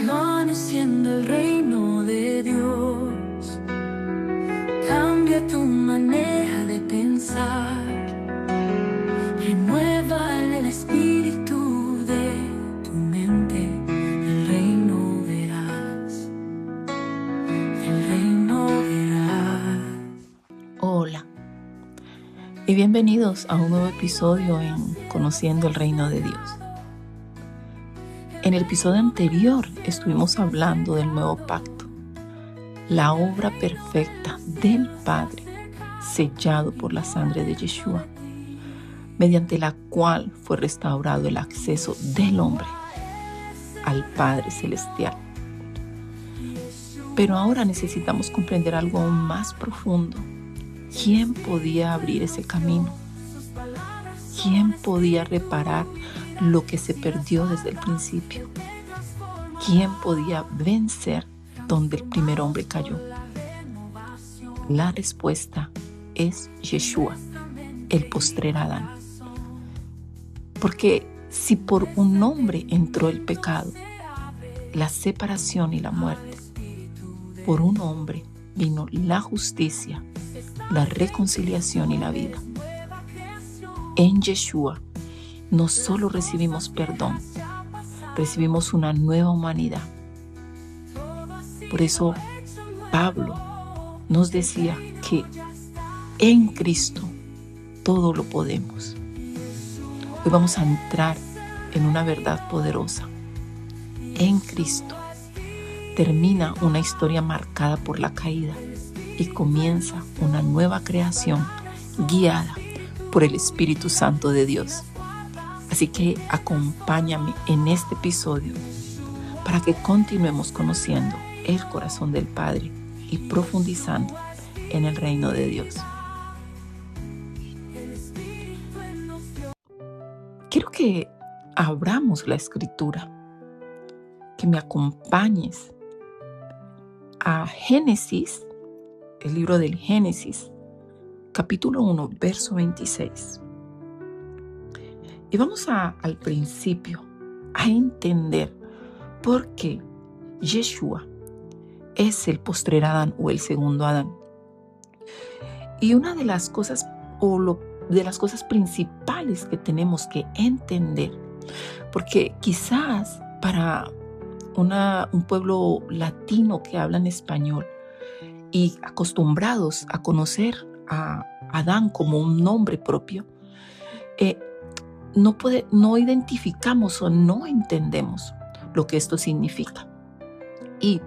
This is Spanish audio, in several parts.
permaneciendo el reino de Dios. Cambia tu manera de pensar, renueva el espíritu de tu mente. El reino verás, el reino verás. Hola y bienvenidos a un nuevo episodio en Conociendo el Reino de Dios. En el episodio anterior estuvimos hablando del nuevo pacto, la obra perfecta del Padre, sellado por la sangre de Yeshua, mediante la cual fue restaurado el acceso del hombre al Padre Celestial. Pero ahora necesitamos comprender algo aún más profundo. ¿Quién podía abrir ese camino? ¿Quién podía reparar lo que se perdió desde el principio? ¿Quién podía vencer donde el primer hombre cayó? La respuesta es Yeshua, el postrer Adán. Porque si por un hombre entró el pecado, la separación y la muerte, por un hombre vino la justicia, la reconciliación y la vida. En Yeshua no solo recibimos perdón, recibimos una nueva humanidad. Por eso Pablo nos decía que en Cristo todo lo podemos. Hoy vamos a entrar en una verdad poderosa. En Cristo termina una historia marcada por la caída y comienza una nueva creación guiada por el Espíritu Santo de Dios. Así que acompáñame en este episodio para que continuemos conociendo el corazón del Padre y profundizando en el reino de Dios. Quiero que abramos la Escritura, que me acompañes a Génesis, el libro del Génesis, capítulo 1, verso 26. Y vamos al principio a entender por qué Yeshua es el postrer Adán o el segundo Adán. Y una de las cosas de las cosas principales que tenemos que entender, porque quizás para un pueblo latino que habla en español y acostumbrados a conocer a Adán como un nombre propio, no identificamos o no entendemos lo que esto significa. Y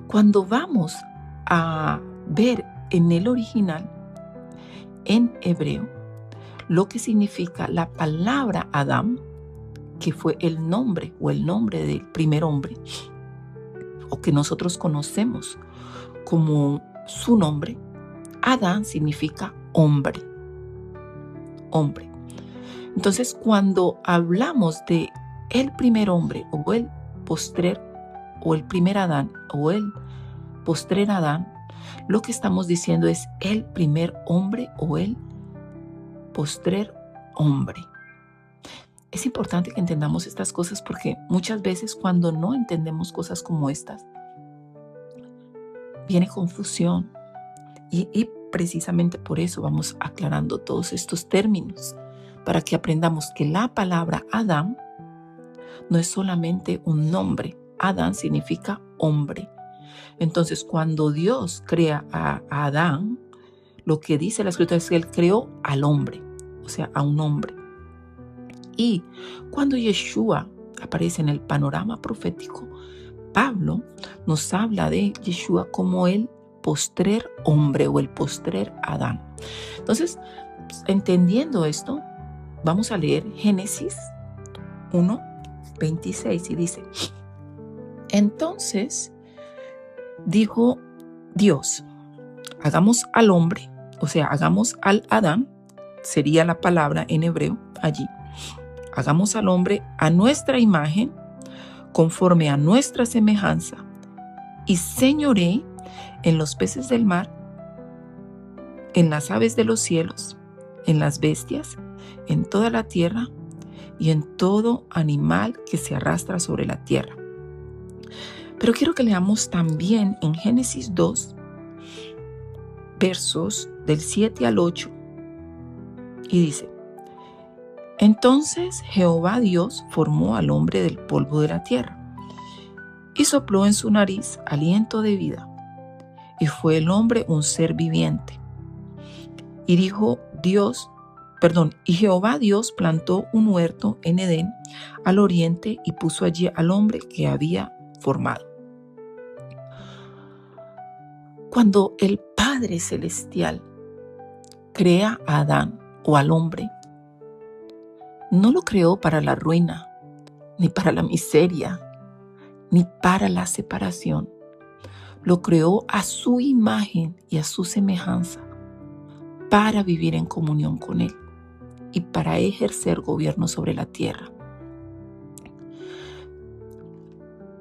cuando vamos a ver en el original, en hebreo, lo que significa la palabra Adán, que fue el nombre o el nombre del primer hombre, o que nosotros conocemos como su nombre, Adán significa hombre. Hombre. Entonces, cuando hablamos de el primer hombre o el postrer o el primer Adán o el postrer Adán, lo que estamos diciendo es el primer hombre o el postrer hombre. Es importante que entendamos estas cosas porque muchas veces cuando no entendemos cosas como estas, viene confusión y precisamente por eso vamos aclarando todos estos términos para que aprendamos que la palabra Adán no es solamente un nombre. Adán significa hombre. Entonces, cuando Dios crea a Adán, lo que dice la Escritura es que Él creó al hombre, o sea, a un hombre. Y cuando Yeshua aparece en el panorama profético, Pablo nos habla de Yeshua como el postrer hombre o el postrer Adán. Entonces, entendiendo esto, vamos a leer Génesis 1, 26 y dice: Entonces dijo Dios, hagamos al hombre, o sea, hagamos al Adán, sería la palabra en hebreo allí. Hagamos al hombre a nuestra imagen, conforme a nuestra semejanza, y señoree en los peces del mar, en las aves de los cielos, en las bestias, en toda la tierra y en todo animal que se arrastra sobre la tierra. Pero quiero que leamos también en Génesis 2, versos del 7 al 8. Y dice: Entonces Jehová Dios formó al hombre del polvo de la tierra y sopló en su nariz aliento de vida, y fue el hombre un ser viviente. Y Jehová Dios plantó un huerto en Edén al oriente y puso allí al hombre que había formado. Cuando el Padre Celestial crea a Adán o al hombre, no lo creó para la ruina, ni para la miseria, ni para la separación. Lo creó a su imagen y a su semejanza, para vivir en comunión con Él y para ejercer gobierno sobre la tierra.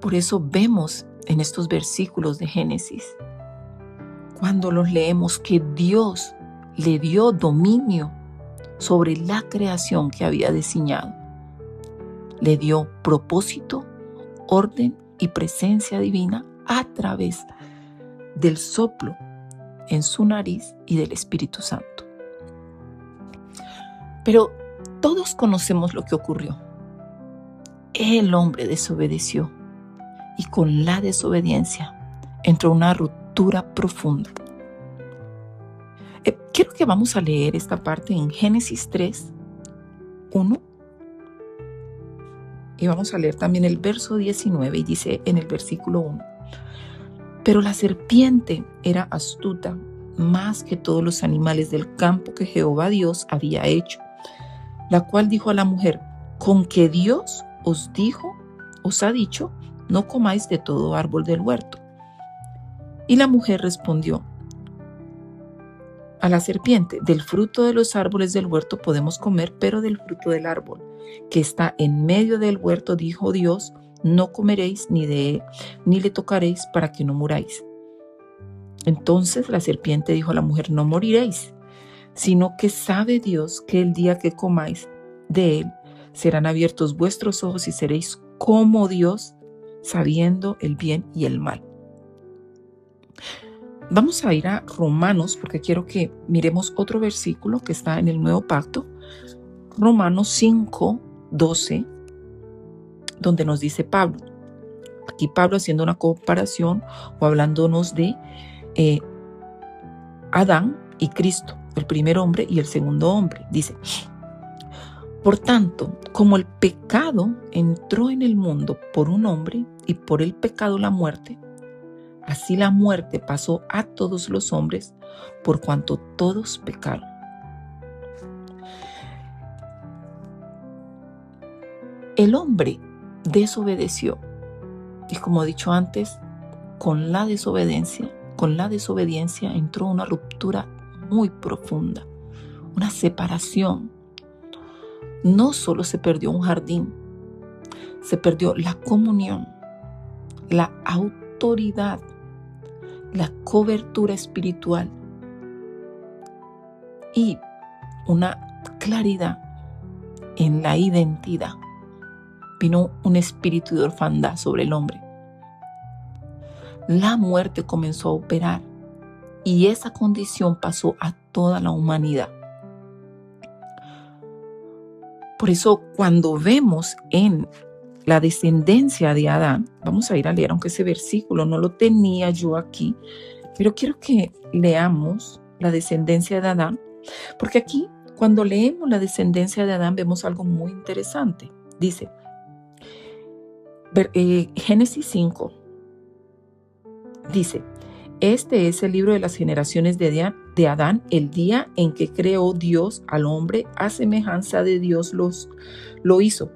Por eso vemos en estos versículos de Génesis, cuando los leemos, que Dios le dio dominio sobre la creación que había diseñado. Le dio propósito, orden y presencia divina a través del soplo en su nariz y del Espíritu Santo. Pero todos conocemos lo que ocurrió. El hombre desobedeció y con la desobediencia entró una ruptura profunda. Quiero que vamos a leer esta parte en Génesis 3, 1. Y vamos a leer también el verso 19 y dice en el versículo 1: Pero la serpiente era astuta más que todos los animales del campo que Jehová Dios había hecho, la cual dijo a la mujer: ¿Con qué Dios os ha dicho, no comáis de todo árbol del huerto? Y la mujer respondió a la serpiente: Del fruto de los árboles del huerto podemos comer, pero del fruto del árbol que está en medio del huerto, dijo Dios, no comeréis ni de él, ni le tocaréis, para que no muráis. Entonces la serpiente dijo a la mujer: No moriréis, sino que sabe Dios que el día que comáis de él, serán abiertos vuestros ojos y seréis como Dios, sabiendo el bien y el mal. Vamos a ir a Romanos, porque quiero que miremos otro versículo que está en el Nuevo Pacto, Romanos 5, 12, donde nos dice Pablo. Aquí Pablo haciendo una comparación o hablándonos de Adán y Cristo, el primer hombre y el segundo hombre. Dice: Por tanto, como el pecado entró en el mundo por un hombre y por el pecado la muerte, así la muerte pasó a todos los hombres por cuanto todos pecaron. El hombre desobedeció y, como he dicho antes, con la desobediencia entró una ruptura muy profunda, una separación. No solo se perdió un jardín, se perdió la comunión, la autoridad, la cobertura espiritual y una claridad en la identidad. Vino un espíritu de orfandad sobre el hombre. La muerte comenzó a operar y esa condición pasó a toda la humanidad. Por eso, cuando vemos en la descendencia de Adán, vamos a ir a leer, aunque ese versículo no lo tenía yo aquí, pero quiero que leamos la descendencia de Adán, porque aquí, cuando leemos la descendencia de Adán, vemos algo muy interesante. Dice, Génesis 5, dice: Este es el libro de las generaciones de Adán, el día en que creó Dios al hombre, a semejanza de Dios lo hizo.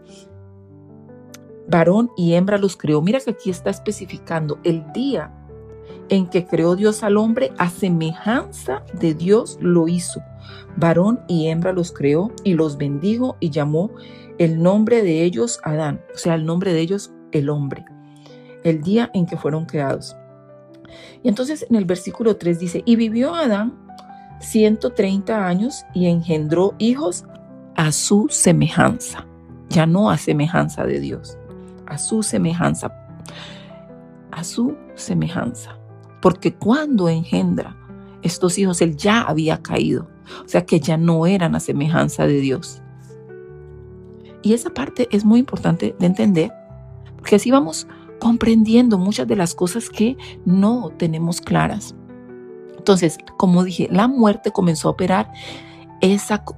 Varón y hembra los creó. Mira que aquí está especificando el día en que creó Dios al hombre, a semejanza de Dios lo hizo. Varón y hembra los creó y los bendijo y llamó el nombre de ellos Adán, o sea, el nombre de ellos el hombre, el día en que fueron creados. Y entonces en el versículo 3 dice: Y vivió Adán 130 años y engendró hijos a su semejanza, ya no a semejanza de Dios, a su semejanza. a su semejanza. Porque cuando engendra estos hijos, él ya había caído. O sea que ya no eran a semejanza de Dios. Y esa parte es muy importante de entender, porque así vamos comprendiendo muchas de las cosas que no tenemos claras. Entonces, como dije, la muerte comenzó a operar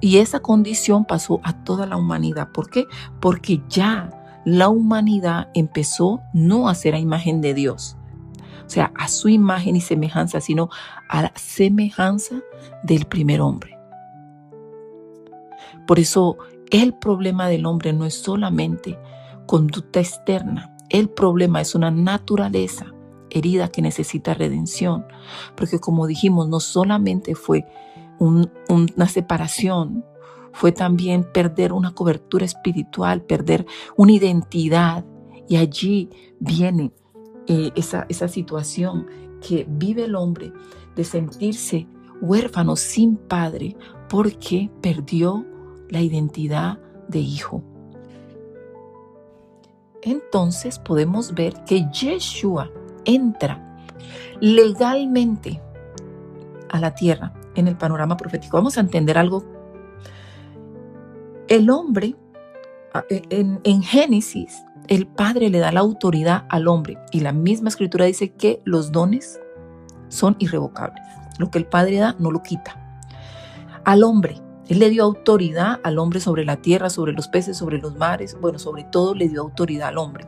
y esa condición pasó a toda la humanidad. ¿Por qué? Porque ya la humanidad empezó no a ser a imagen de Dios, o sea, a su imagen y semejanza, sino a la semejanza del primer hombre. Por eso, el problema del hombre no es solamente conducta externa. El problema es una naturaleza herida que necesita redención. Porque como dijimos, no solamente fue una separación, fue también perder una cobertura espiritual, perder una identidad. Y allí viene esa situación que vive el hombre de sentirse huérfano sin padre porque perdió la identidad de hijo. Entonces podemos ver que Yeshua entra legalmente a la tierra en el panorama profético. Vamos a entender algo. El hombre, en Génesis, el Padre le da la autoridad al hombre y la misma escritura dice que los dones son irrevocables. Lo que el Padre da no lo quita. Al hombre, Él le dio autoridad al hombre sobre la tierra, sobre los peces, sobre los mares. Bueno, sobre todo le dio autoridad al hombre.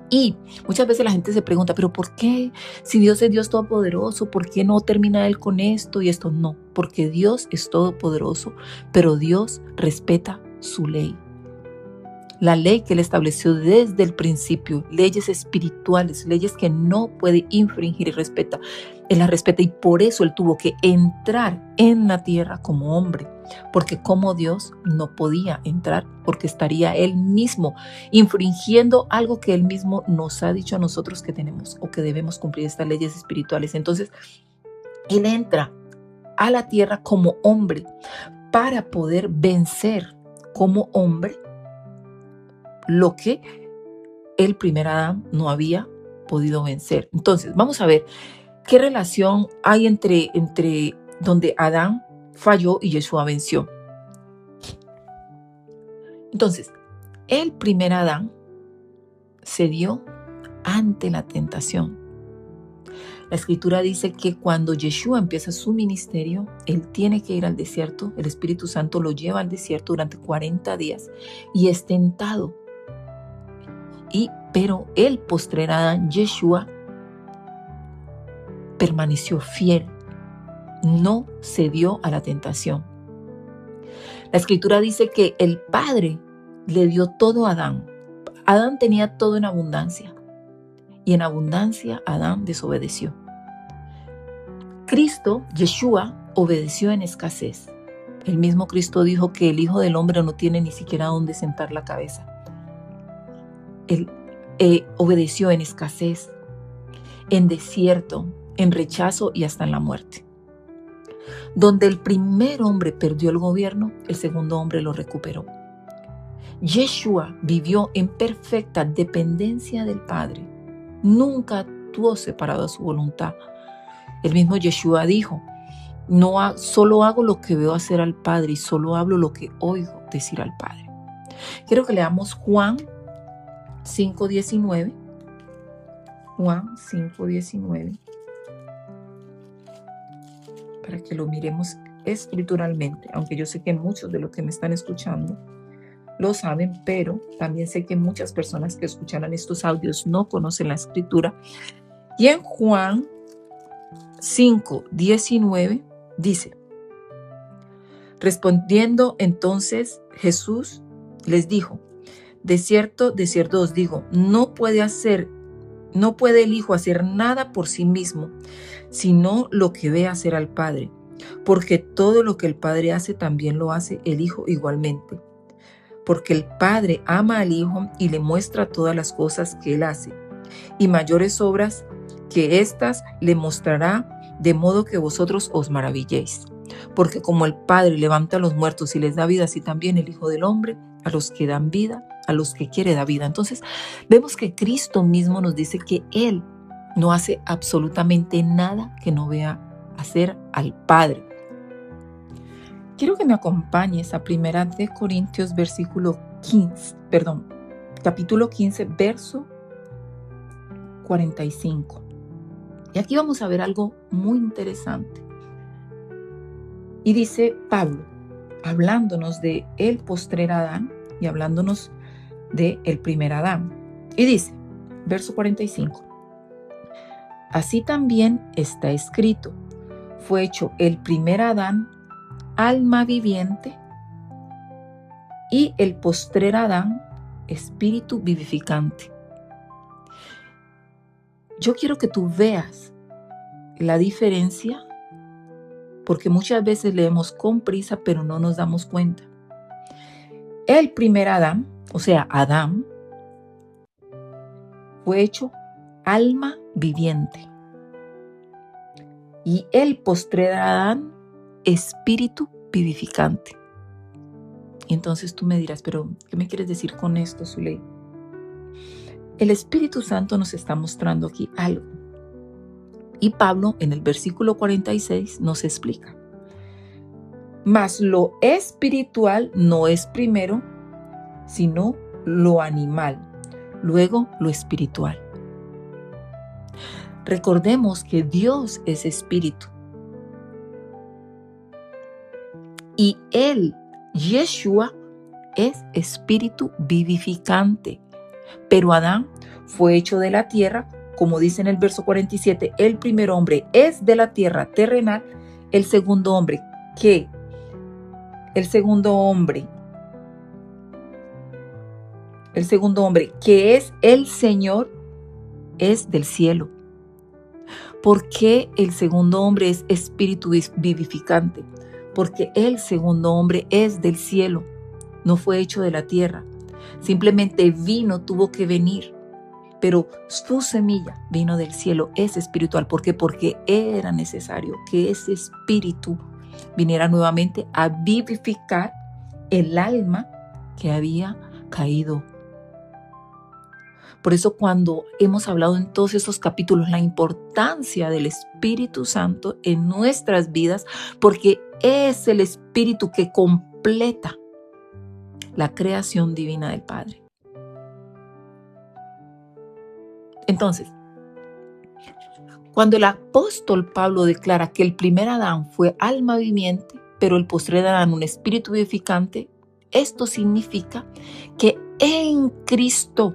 Y muchas veces la gente se pregunta, ¿pero por qué? Si Dios es Dios todopoderoso, ¿por qué no termina Él con esto y esto? No, porque Dios es todopoderoso, pero Dios respeta su ley. La ley que Él estableció desde el principio, leyes espirituales, leyes que no puede infringir y respeta. Él las respeta y por eso Él tuvo que entrar en la tierra como hombre, porque como Dios no podía entrar porque estaría Él mismo infringiendo algo que Él mismo nos ha dicho a nosotros que tenemos o que debemos cumplir, estas leyes espirituales. Entonces, Él entra a la tierra como hombre para poder vencer como hombre lo que el primer Adán no había podido vencer. Entonces, vamos a ver qué relación hay entre donde Adán falló y Yeshua venció. Entonces, el primer Adán cedió ante la tentación. La escritura dice que cuando Yeshua empieza su ministerio, Él tiene que ir al desierto. El Espíritu Santo lo lleva al desierto durante 40 días y es tentado. Pero el postrer Adán, Yeshua, permaneció fiel, no cedió a la tentación. La escritura dice que el Padre le dio todo a Adán. Adán tenía todo en abundancia y en abundancia Adán desobedeció. Cristo, Yeshua, obedeció en escasez. El mismo Cristo dijo que el Hijo del Hombre no tiene ni siquiera dónde sentar la cabeza. Él obedeció en escasez, en desierto, en rechazo y hasta en la muerte. Donde el primer hombre perdió el gobierno, el segundo hombre lo recuperó. Yeshua vivió en perfecta dependencia del Padre. Nunca actuó separado de su voluntad. El mismo Yeshua dijo, solo hago lo que veo hacer al Padre y solo hablo lo que oigo decir al Padre. Quiero que leamos Juan 5:19. Juan 5:19. Para que lo miremos escrituralmente, aunque yo sé que muchos de los que me están escuchando lo saben, pero también sé que muchas personas que escucharán estos audios no conocen la escritura. Y en Juan 5:19 dice, respondiendo entonces Jesús les dijo, de cierto os digo, no puede el Hijo hacer nada por sí mismo, sino lo que ve hacer al Padre, porque todo lo que el Padre hace también lo hace el Hijo igualmente. Porque el Padre ama al Hijo y le muestra todas las cosas que Él hace, y mayores obras que éstas le mostrará, de modo que vosotros os maravilléis. Porque como el Padre levanta a los muertos y les da vida, así también el Hijo del Hombre a los que dan vida, a los que quiere dar vida. Entonces vemos que Cristo mismo nos dice que Él No hace absolutamente nada que no vea hacer al Padre. Quiero que me acompañes a 1 Corintios capítulo 15, verso 45. Y aquí vamos a ver algo muy interesante. Y dice Pablo, hablándonos de el postrer Adán y hablándonos de el primer Adán. Y dice, verso 45. Así también está escrito, fue hecho el primer Adán alma viviente y el postrer Adán espíritu vivificante. Yo quiero que tú veas la diferencia, porque muchas veces leemos con prisa, pero no nos damos cuenta. El primer Adán, o sea, Adán, fue hecho alma viviente. Y el postrer Adán, espíritu vivificante. Y entonces tú me dirás, pero ¿qué me quieres decir con esto, Zuley? El Espíritu Santo nos está mostrando aquí algo. Y Pablo en el versículo 46 nos explica. Mas lo espiritual no es primero, sino lo animal, luego lo espiritual. Recordemos que Dios es espíritu. Y Él, Yeshua, es espíritu vivificante. Pero Adán fue hecho de la tierra, como dice en el verso 47, el primer hombre es de la tierra terrenal, el segundo hombre que es el Señor es del cielo. ¿Por qué el segundo hombre es espíritu vivificante? Porque el segundo hombre es del cielo, no fue hecho de la tierra. Simplemente tuvo que venir, pero su semilla vino del cielo, es espiritual. ¿Por qué? Porque era necesario que ese espíritu viniera nuevamente a vivificar el alma que había caído. Por eso cuando hemos hablado en todos estos capítulos la importancia del Espíritu Santo en nuestras vidas, porque es el Espíritu que completa la creación divina del Padre. Entonces, cuando el apóstol Pablo declara que el primer Adán fue alma viviente, pero el postrer Adán un espíritu vivificante, esto significa que en Cristo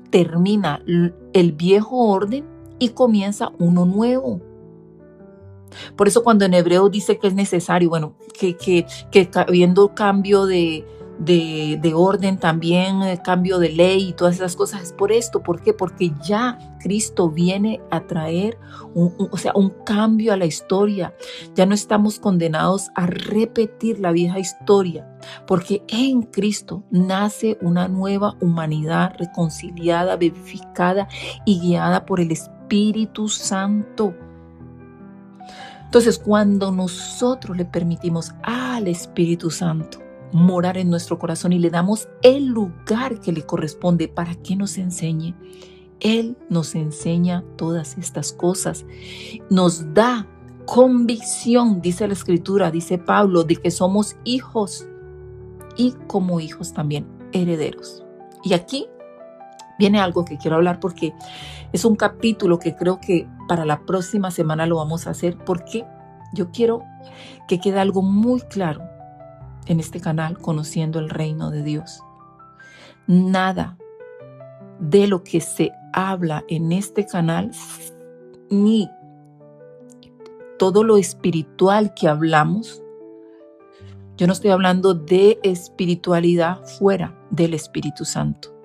termina el viejo orden y comienza uno nuevo. Por eso cuando en Hebreo dice que es necesario, que habiendo cambio de orden también, cambio de ley y todas esas cosas, es por esto. ¿Por qué? Porque ya Cristo viene a traer un cambio a la historia. Ya no estamos condenados a repetir la vieja historia, porque en Cristo nace una nueva humanidad reconciliada, vivificada y guiada por el Espíritu Santo. Entonces, cuando nosotros le permitimos al Espíritu Santo morar en nuestro corazón y le damos el lugar que le corresponde para que nos enseñe, Él nos enseña todas estas cosas. Nos da convicción, dice la Escritura, dice Pablo, de que somos hijos y como hijos también herederos. Y aquí viene algo que quiero hablar porque es un capítulo que creo que para la próxima semana lo vamos a hacer, porque yo quiero que quede algo muy claro en este canal, Conociendo el Reino de Dios. Nada de lo que se habla en este canal, ni todo lo espiritual que hablamos, yo no estoy hablando de espiritualidad fuera del Espíritu Santo.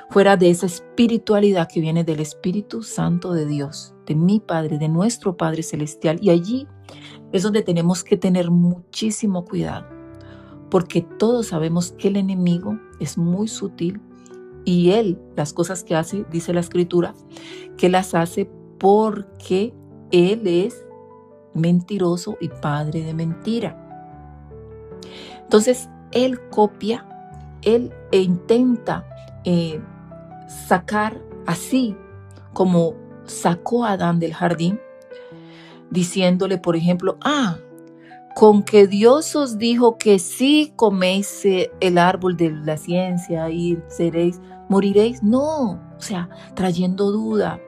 Fuera de esa espiritualidad que viene del Espíritu Santo de Dios, de mi Padre, de nuestro Padre Celestial. Y allí es donde tenemos que tener muchísimo cuidado, porque todos sabemos que el enemigo es muy sutil y él, las cosas que hace, dice la Escritura, que las hace porque él es mentiroso y padre de mentira. Entonces, él copia, él intenta sacar así como sacó a Adán del jardín, diciéndole, por ejemplo, con que Dios os dijo que si coméis el árbol de la ciencia y moriréis. No, o sea, trayendo duda,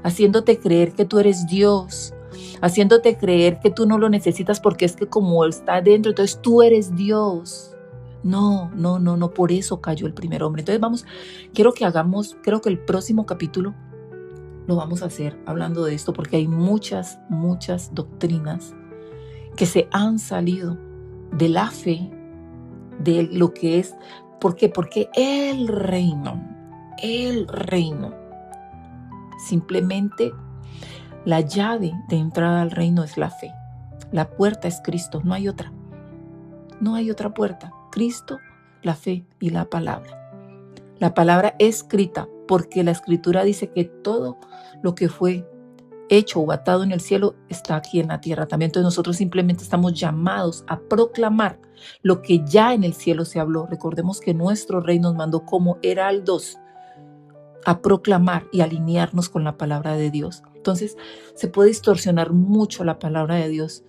haciéndote creer que tú eres Dios, haciéndote creer que tú no lo necesitas porque es que como está dentro, entonces tú eres Dios. No, por eso cayó el primer hombre. Entonces creo que el próximo capítulo lo vamos a hacer hablando de esto, porque hay muchas doctrinas que se han salido de la fe, de lo que es. ¿Por qué? Porque el reino, simplemente la llave de entrada al reino es la fe. La puerta es Cristo, no hay otra. No hay otra puerta. Cristo, la fe y la palabra. La palabra escrita, porque la escritura dice que todo lo que fue hecho o atado en el cielo está aquí en la tierra también. Entonces nosotros simplemente estamos llamados a proclamar lo que ya en el cielo se habló. Recordemos que nuestro rey nos mandó como heraldos a proclamar y alinearnos con la palabra de Dios. Entonces se puede distorsionar mucho la palabra de Dios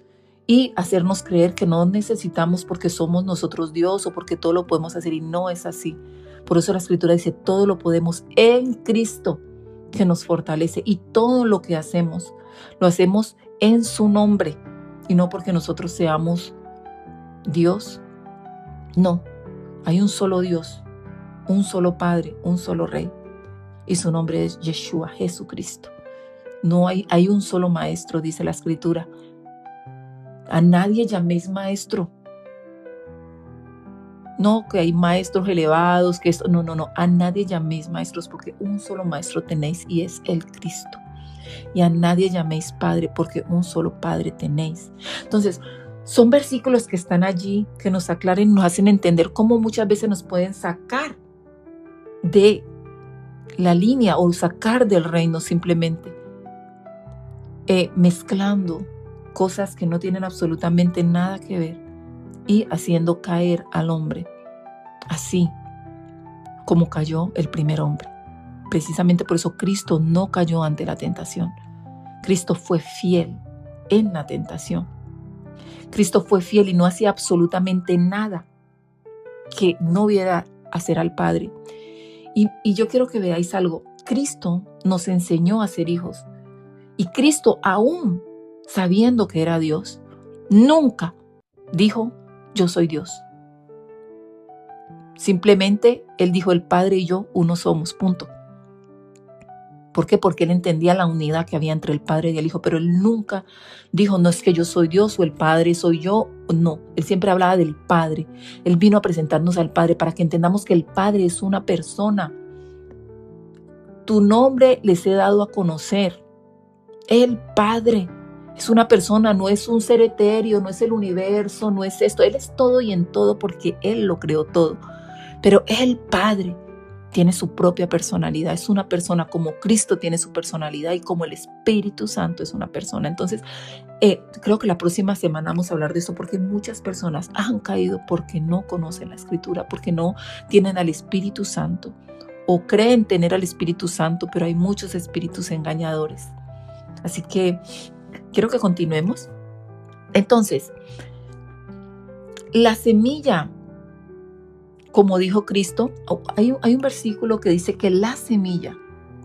y hacernos creer que no necesitamos porque somos nosotros Dios o porque todo lo podemos hacer, y no es así. Por eso la escritura dice, todo lo podemos en Cristo que nos fortalece, y todo lo que hacemos, lo hacemos en su nombre y no porque nosotros seamos Dios. No, hay un solo Dios, un solo Padre, un solo Rey, y su nombre es Yeshua, Jesucristo. No hay un solo maestro, dice la escritura. A nadie llaméis maestro. No, que hay maestros elevados, que esto, no. A nadie llaméis maestros, porque un solo maestro tenéis y es el Cristo. Y a nadie llaméis Padre, porque un solo Padre tenéis. Entonces, son versículos que están allí, que nos aclaren, nos hacen entender cómo muchas veces nos pueden sacar de la línea o sacar del reino simplemente, mezclando cosas que no tienen absolutamente nada que ver y haciendo caer al hombre, así como cayó el primer hombre. Precisamente por eso Cristo no cayó ante la tentación. Cristo fue fiel en la tentación. Cristo fue fiel y no hacía absolutamente nada que no viera hacer al Padre. Y yo quiero que veáis algo. Cristo nos enseñó a ser hijos. Y Cristo, aún sabiendo que era Dios, nunca dijo, yo soy Dios. Simplemente Él dijo, el Padre y yo uno somos, punto. ¿Por qué? Porque Él entendía la unidad que había entre el Padre y el Hijo, pero Él nunca dijo, no es que yo soy Dios o el Padre soy yo. No, Él siempre hablaba del Padre. Él vino a presentarnos al Padre para que entendamos que el Padre es una persona. Tu nombre les he dado a conocer. El Padre es una persona, no es un ser etéreo, no es el universo, no es esto. Él es todo y en todo porque Él lo creó todo. Pero el Padre tiene su propia personalidad, es una persona como Cristo tiene su personalidad y como el Espíritu Santo es una persona. Entonces, creo que la próxima semana vamos a hablar de eso, porque muchas personas han caído porque no conocen la Escritura, porque no tienen al Espíritu Santo o creen tener al Espíritu Santo, pero hay muchos espíritus engañadores. Así que quiero que continuemos. Entonces, la semilla, como dijo Cristo, hay un versículo que dice que la semilla,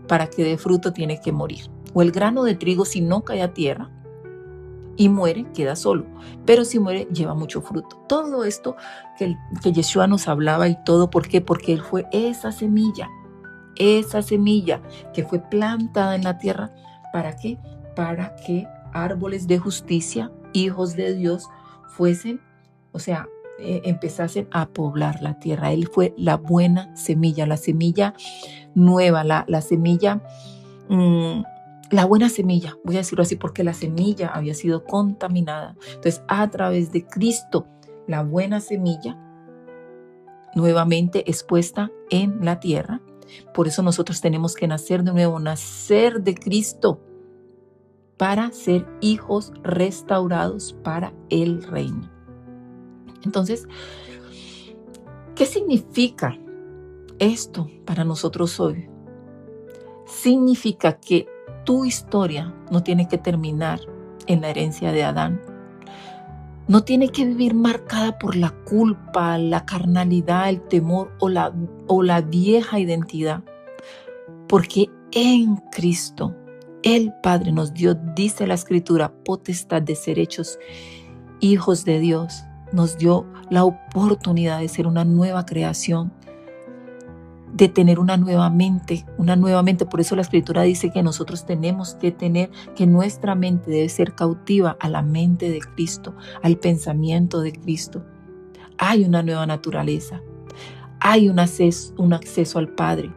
para que dé fruto, tiene que morir. O el grano de trigo, si no cae a tierra y muere, queda solo. Pero si muere, lleva mucho fruto. Todo esto que Yeshua nos hablaba y todo, ¿por qué? Porque Él fue esa semilla que fue plantada en la tierra. ¿Para qué? Para que árboles de justicia, hijos de Dios, fuesen, empezasen a poblar la tierra. Él fue la buena semilla, la semilla nueva, la semilla, la buena semilla, voy a decirlo así, porque la semilla había sido contaminada. Entonces, a través de Cristo, la buena semilla nuevamente expuesta en la tierra. Por eso nosotros tenemos que nacer de nuevo, nacer de Cristo, para ser hijos restaurados para el reino. Entonces, ¿qué significa esto para nosotros hoy? significa que tu historia no tiene que terminar en la herencia de Adán. No tiene que vivir marcada por la culpa, la carnalidad, el temor o la vieja identidad. Porque en Cristo, el Padre nos dio, dice la Escritura, potestad de ser hechos hijos de Dios. Nos dio la oportunidad de ser una nueva creación, de tener una nueva mente. Por eso la Escritura dice que nosotros tenemos que tener, que nuestra mente debe ser cautiva a la mente de Cristo, al pensamiento de Cristo. Hay una nueva naturaleza, hay un acceso al Padre,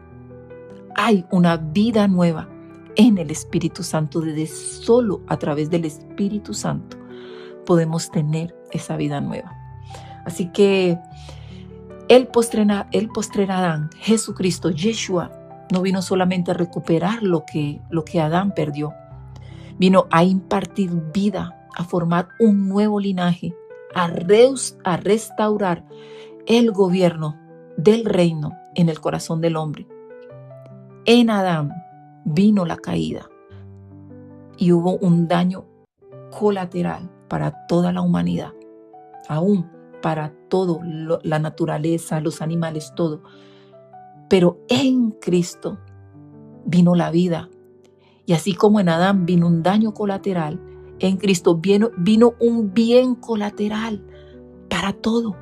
hay una vida nueva en el Espíritu Santo. Desde solo a través del Espíritu Santo podemos tener esa vida nueva. Así que el postrer Adán, Jesucristo, Yeshua, no vino solamente a recuperar lo que Adán perdió. Vino a impartir vida, a formar un nuevo linaje, a restaurar el gobierno del reino en el corazón del hombre. En Adán vino la caída y hubo un daño colateral para toda la humanidad, aún para todo, la naturaleza, los animales, todo. Pero en Cristo vino la vida. Y así como en Adán vino un daño colateral, en Cristo vino un bien colateral para todo.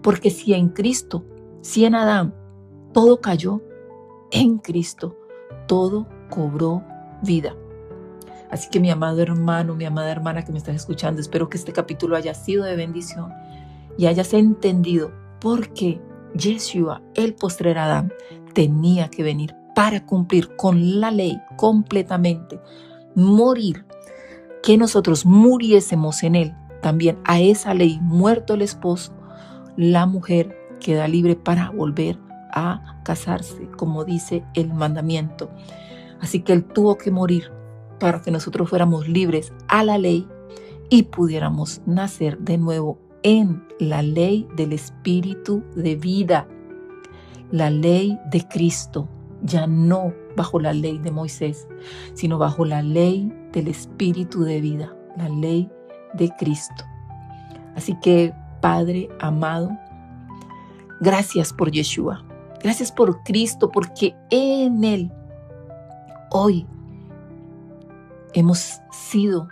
Porque si en Adán todo cayó, en Cristo todo cobró vida. Así que mi amado hermano, mi amada hermana que me estás escuchando, espero que este capítulo haya sido de bendición y hayas entendido por qué Yeshua, el postrer Adán, tenía que venir para cumplir con la ley completamente, morir, que nosotros muriésemos en él. También a esa ley, muerto el esposo, la mujer queda libre para volver a casarse, como dice el mandamiento. Así que él tuvo que morir para que nosotros fuéramos libres a la ley y pudiéramos nacer de nuevo en la ley del Espíritu de vida, la ley de Cristo, ya no bajo la ley de Moisés, sino bajo la ley del Espíritu de vida, la ley de Cristo. Así que, Padre amado, gracias por Yeshua, gracias por Cristo, porque en Él hoy hemos sido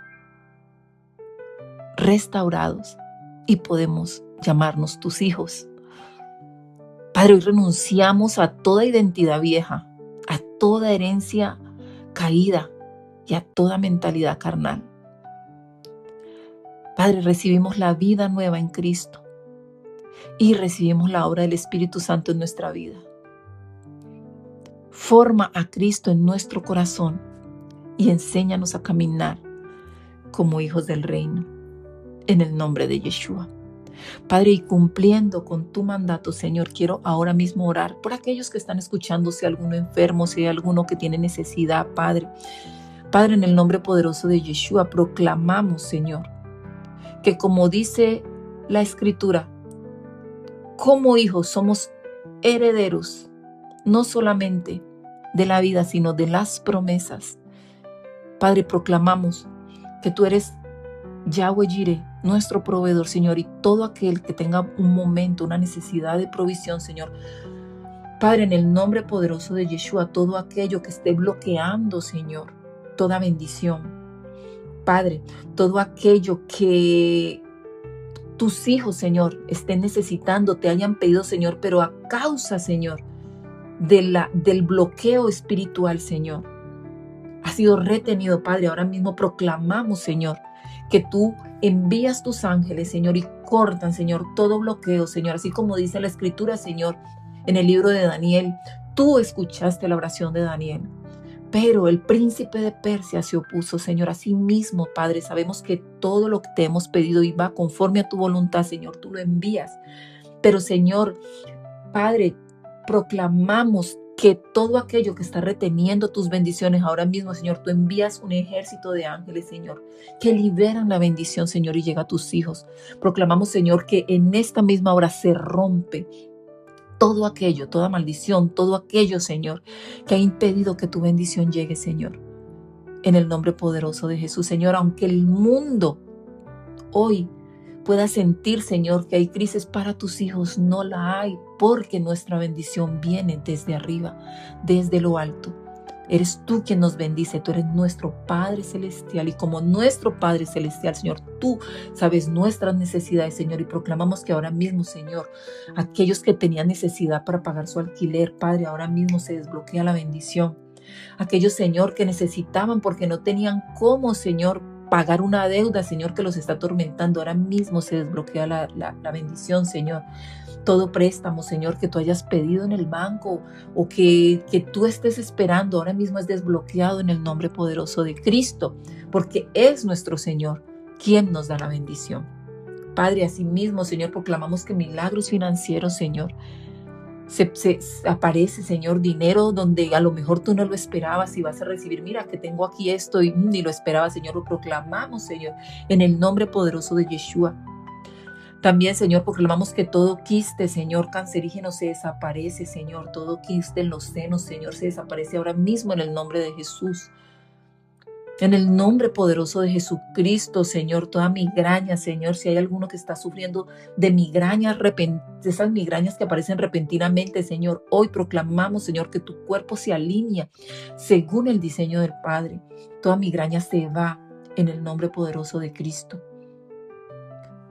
restaurados y podemos llamarnos tus hijos. Padre, hoy renunciamos a toda identidad vieja, a toda herencia caída y a toda mentalidad carnal. Padre, recibimos la vida nueva en Cristo y recibimos la obra del Espíritu Santo en nuestra vida. Forma a Cristo en nuestro corazón y enséñanos a caminar como hijos del reino, en el nombre de Yeshua. Padre, y cumpliendo con tu mandato, Señor, quiero ahora mismo orar por aquellos que están escuchando, si hay alguno enfermo, si hay alguno que tiene necesidad, Padre. Padre, en el nombre poderoso de Yeshua, proclamamos, Señor, que como dice la Escritura, como hijos somos herederos, no solamente de la vida, sino de las promesas. Padre, proclamamos que tú eres Yahweh Jireh, nuestro proveedor, Señor, y todo aquel que tenga un momento, una necesidad de provisión, Señor. Padre, en el nombre poderoso de Yeshua, todo aquello que esté bloqueando, Señor, toda bendición. Padre, todo aquello que tus hijos, Señor, estén necesitando, te hayan pedido, Señor, pero a causa, Señor, del bloqueo espiritual, Señor, ha sido retenido, Padre. Ahora mismo proclamamos, Señor, que tú envías tus ángeles, Señor, y cortan, Señor, todo bloqueo, Señor. Así como dice la Escritura, Señor, en el libro de Daniel, tú escuchaste la oración de Daniel, pero el príncipe de Persia se opuso, Señor. Así mismo, Padre, sabemos que todo lo que te hemos pedido y va conforme a tu voluntad, Señor, tú lo envías. Pero, Señor, Padre, proclamamos que todo aquello que está reteniendo tus bendiciones ahora mismo, Señor, tú envías un ejército de ángeles, Señor, que liberan la bendición, Señor, y llega a tus hijos. Proclamamos, Señor, que en esta misma hora se rompe todo aquello, toda maldición, todo aquello, Señor, que ha impedido que tu bendición llegue, Señor. En el nombre poderoso de Jesús, Señor, aunque el mundo hoy pueda sentir, Señor, que hay crisis para tus hijos, no la hay, porque nuestra bendición viene desde arriba, desde lo alto. Eres tú quien nos bendice, tú eres nuestro Padre Celestial, y como nuestro Padre Celestial, Señor, tú sabes nuestras necesidades, Señor, y proclamamos que ahora mismo, Señor, aquellos que tenían necesidad para pagar su alquiler, Padre, ahora mismo se desbloquea la bendición. Aquellos, Señor, que necesitaban porque no tenían cómo, Señor, pagar una deuda, Señor, que los está atormentando, ahora mismo se desbloquea la bendición, Señor. Todo préstamo, Señor, que tú hayas pedido en el banco o que tú estés esperando, ahora mismo es desbloqueado en el nombre poderoso de Cristo, porque es nuestro Señor quien nos da la bendición. Padre, asimismo, Señor, proclamamos que milagros financieros, Señor, se aparece, Señor, dinero donde a lo mejor tú no lo esperabas y vas a recibir. Mira que tengo aquí esto y ni lo esperaba, Señor. Lo proclamamos, Señor, en el nombre poderoso de Yeshua. También, Señor, proclamamos que todo quiste, Señor, cancerígeno se desaparece, Señor. Todo quiste en los senos, Señor, se desaparece ahora mismo en el nombre de Jesús. En el nombre poderoso de Jesucristo, Señor, toda migraña, Señor, si hay alguno que está sufriendo de migrañas, esas migrañas que aparecen repentinamente, Señor, hoy proclamamos, Señor, que tu cuerpo se alinea según el diseño del Padre. Toda migraña se va en el nombre poderoso de Cristo.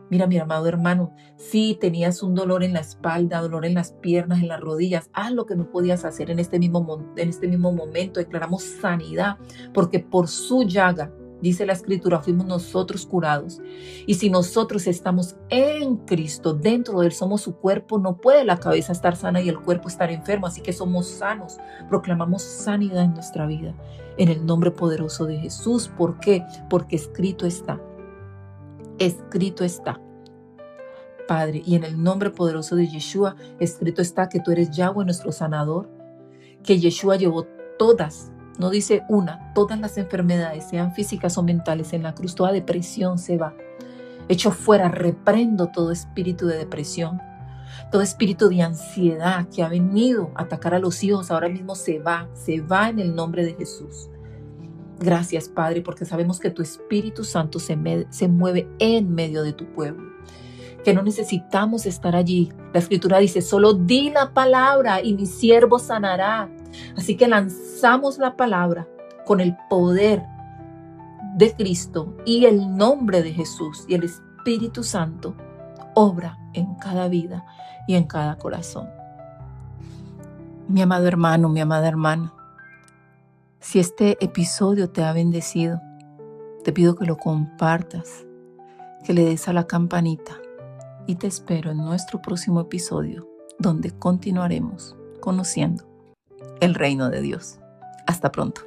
Mira, mi amado hermano, si tenías un dolor en la espalda, dolor en las piernas, en las rodillas, haz lo que no podías hacer en este mismo momento. Declaramos sanidad, porque por su llaga, dice la Escritura, fuimos nosotros curados. Y si nosotros estamos en Cristo, dentro de Él somos su cuerpo, no puede la cabeza estar sana y el cuerpo estar enfermo, así que somos sanos. Proclamamos sanidad en nuestra vida, en el nombre poderoso de Jesús. ¿Por qué? Porque escrito está. Escrito está, Padre, y en el nombre poderoso de Yeshua, escrito está que tú eres Yahweh, nuestro sanador, que Yeshua llevó todas, no dice una, todas las enfermedades, sean físicas o mentales, en la cruz. Toda depresión se va. Echo fuera, reprendo todo espíritu de depresión, todo espíritu de ansiedad que ha venido a atacar a los hijos, ahora mismo se va en el nombre de Jesús. Gracias, Padre, porque sabemos que tu Espíritu Santo se mueve en medio de tu pueblo, que no necesitamos estar allí. La Escritura dice, solo di la palabra y mi siervo sanará. Así que lanzamos la palabra con el poder de Cristo y el nombre de Jesús, y el Espíritu Santo obra en cada vida y en cada corazón. Mi amado hermano, mi amada hermana, si este episodio te ha bendecido, te pido que lo compartas, que le des a la campanita, y te espero en nuestro próximo episodio, donde continuaremos conociendo el reino de Dios. Hasta pronto.